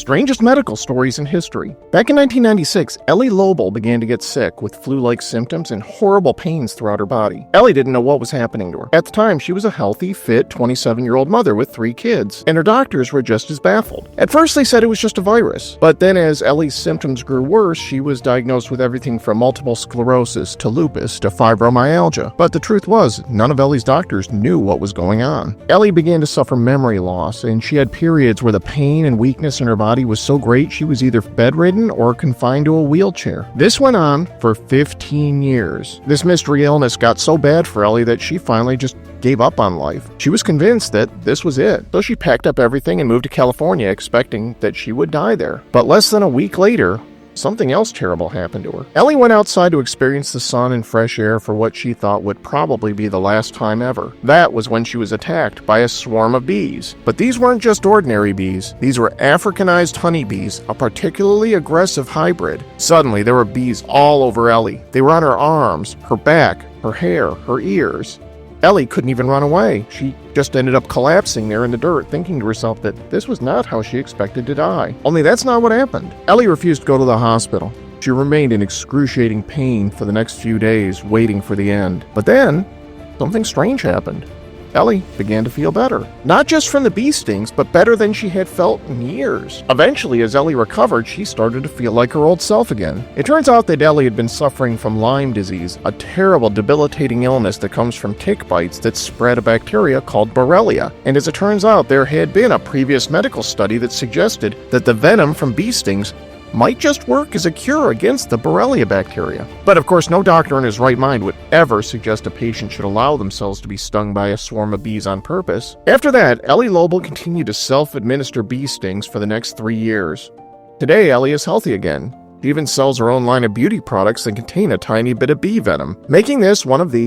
Strangest medical stories in history. Back in 1996, Ellie Lobel began to get sick with flu-like symptoms and horrible pains throughout her body. Ellie didn't know what was happening to her. At the time, she was a healthy, fit, 27-year-old mother with 3 kids, and her doctors were just as baffled. At first, they said it was just a virus, but then as Ellie's symptoms grew worse, she was diagnosed with everything from multiple sclerosis to lupus to fibromyalgia. But the truth was, none of Ellie's doctors knew what was going on. Ellie began to suffer memory loss, and she had periods where the pain and weakness in her body was so great she was either bedridden or confined to a wheelchair. This went on for 15 years. This mystery illness got so bad for Ellie that she finally just gave up on life. She was convinced that this was it, so she packed up everything and moved to California expecting that she would die there. But less than a week later, something else terrible happened to her. Ellie went outside to experience the sun and fresh air for what she thought would probably be the last time ever. That was when she was attacked by a swarm of bees. But these weren't just ordinary bees. These were Africanized honeybees, a particularly aggressive hybrid. Suddenly, there were bees all over Ellie. They were on her arms, her back, her hair, her ears. Ellie couldn't even run away. She just ended up collapsing there in the dirt, thinking to herself that this was not how she expected to die. Only that's not what happened. Ellie refused to go to the hospital. She remained in excruciating pain for the next few days, waiting for the end. But then, something strange happened. Ellie began to feel better. Not just from the bee stings, but better than she had felt in years. Eventually, as Ellie recovered, she started to feel like her old self again. It turns out that Ellie had been suffering from Lyme disease, a terrible, debilitating illness that comes from tick bites that spread a bacteria called Borrelia. And as it turns out, there had been a previous medical study that suggested that the venom from bee stings might just work as a cure against the Borrelia bacteria. But of course, no doctor in his right mind would ever suggest a patient should allow themselves to be stung by a swarm of bees on purpose. After that, Ellie Lobel continued to self-administer bee stings for the next 3 years. Today, Ellie is healthy again. She even sells her own line of beauty products that contain a tiny bit of bee venom, making this one of the